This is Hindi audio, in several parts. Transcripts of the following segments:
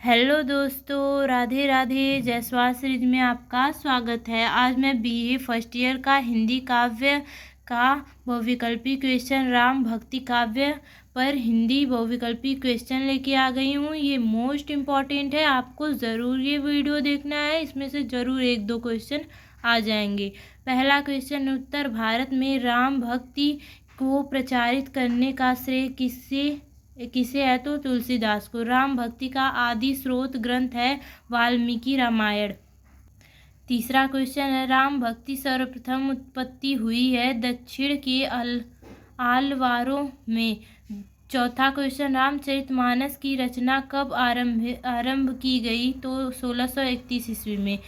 हेलो दोस्तों, राधे राधे। जयस्वाल सीरीज में आपका स्वागत है। आज मैं बीए फर्स्ट ईयर का हिंदी काव्य का बहुविकल्पी क्वेश्चन राम भक्ति काव्य पर हिंदी बहुविकल्पी क्वेश्चन लेके आ गई हूँ। ये मोस्ट इम्पॉर्टेंट है, आपको ज़रूर ये वीडियो देखना है। इसमें से ज़रूर एक दो क्वेश्चन आ जाएंगे। पहला क्वेश्चन, उत्तर भारत में राम भक्ति को प्रचारित करने का श्रेय किसे है? तो तुलसीदास को। राम भक्ति का आदि स्रोत ग्रंथ है वाल्मीकि रामायण। तीसरा क्वेश्चन है, राम भक्ति सर्वप्रथम उत्पत्ति हुई है दक्षिण के आलवारों में। चौथा क्वेश्चन, रामचरितमानस की रचना कब आरंभ की गई? तो 1631 ईस्वी में।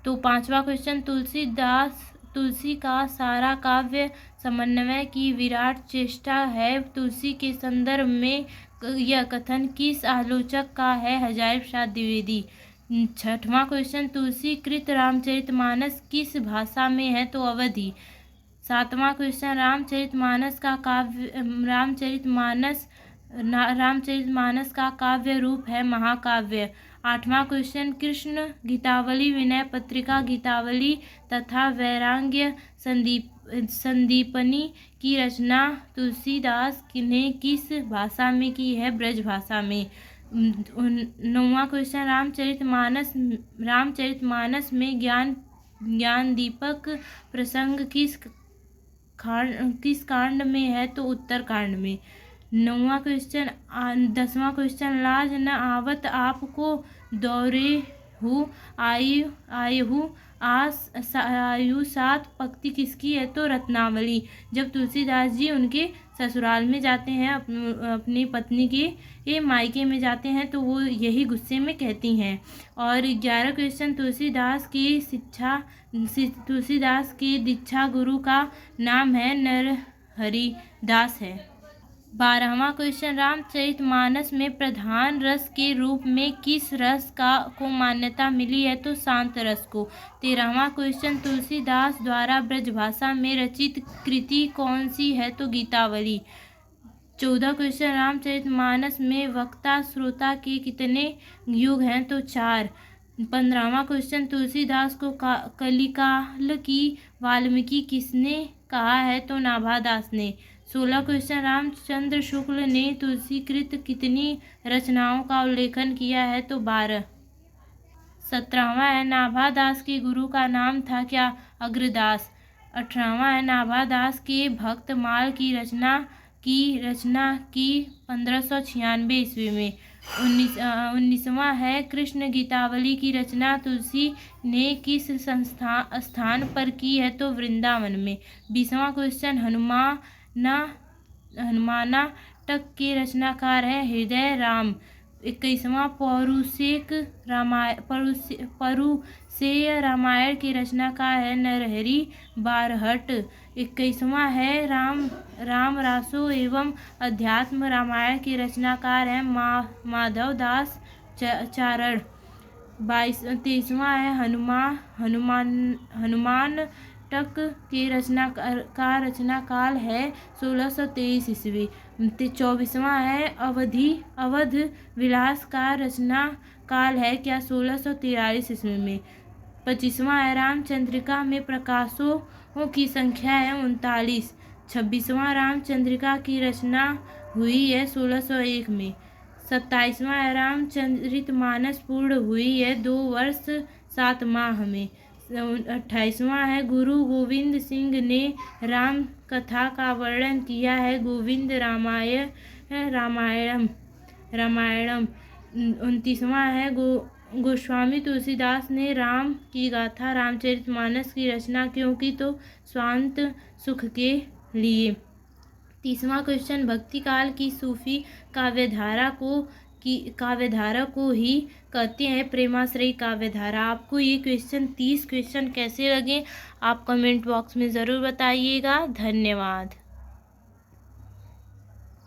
तो पांचवा क्वेश्चन, तुलसी का सारा काव्य समन्वय की विराट चेष्टा है। तुलसी के संदर्भ में यह कथन किस आलोचक का है? हजारी प्रसाद द्विवेदी। छठवां क्वेश्चन, तुलसी कृत रामचरितमानस किस भाषा में है? तो अवधी। सातवां क्वेश्चन, रामचरितमानस का काव्य रूप है महाकाव्य। आठवां क्वेश्चन, कृष्ण गीतावली, विनय पत्रिका गीतावली तथा वैराग्य संदीपनी की रचना तुलसीदास ने किस भाषा में की है? ब्रज भाषा में। नौवां क्वेश्चन, रामचरितमानस में ज्ञान दीपक प्रसंग किस कांड में है? तो उत्तर कांड में। नौवां क्वेश्चन। 10वां क्वेश्चन, लाज न आवत आपको दौरे हूँ आयु सात पक्ति किसकी है? तो रत्नावली। जब तुलसीदास जी उनके ससुराल में जाते हैं, अपनी पत्नी के मायके में जाते हैं, तो वो यही गुस्से में कहती हैं। और 11 क्वेश्चन, तुलसीदास के दीक्षा गुरु का नाम है नरहरि दास है। 12वां क्वेश्चन, रामचरितमानस में प्रधान रस के रूप में किस रस को मान्यता मिली है? तो शांत रस को। 13वां क्वेश्चन, तुलसीदास द्वारा ब्रजभाषा में रचित कृति कौन सी है? तो गीतावली। 14 क्वेश्चन, रामचरितमानस में वक्ता श्रोता के कितने युग हैं? तो 4। 15वां क्वेश्चन, तुलसीदास को कलिकाल की वाल्मीकि किसने कहा है? तो नाभादास ने। 16 क्वेश्चन, रामचंद्र शुक्ल ने तुलसीकृत कितनी रचनाओं का उल्लेखन किया है? तो 12। 17वां है, नाभादास के गुरु का नाम था क्या? अग्रदास। 18वां है, नाभादास के भक्तमाल की रचना की 1596 ईस्वी में। 19वां है, कृष्ण गीतावली की रचना तुलसी ने किस स्थान पर की है? तो वृंदावन में। 20वां क्वेश्चन, हनुमानाटक के रचनाकार है हृदय राम। 21वां, परुषेय रामायण के रचनाकार है नरहरि बारहट। 21वां है, राम रासो एवं अध्यात्म रामायण के रचनाकार है माधवदास चारण। 23वां है, हनुमानाटक के रचनाकाल है 1623 ईस्वी। 24वां है, अवध विलास का रचना काल है क्या? 1643 ईस्वी में। 25वां है, रामचंद्रिका में प्रकाशों की संख्या है 39। 26वां, रामचंद्रिका की रचना हुई है 1601 में। 27वां है, रामचरितमानस पूर्ण हुई है 2 वर्ष 7 माह में। 28वां है, गुरु गोविंद सिंह ने राम कथा का वर्णन किया है गोविंद रामायणम। 29वां है, गोस्वामी तुलसीदास ने राम की गाथा रामचरितमानस की रचना क्यों की? तो स्वांत सुख के लिए। 30वां क्वेश्चन, भक्ति काल की सूफी काव्यधारा को ही कहते हैं प्रेमाश्रयी काव्यधारा। आपको ये 30 क्वेश्चन कैसे लगे? आप कमेंट बॉक्स में ज़रूर बताइएगा। धन्यवाद।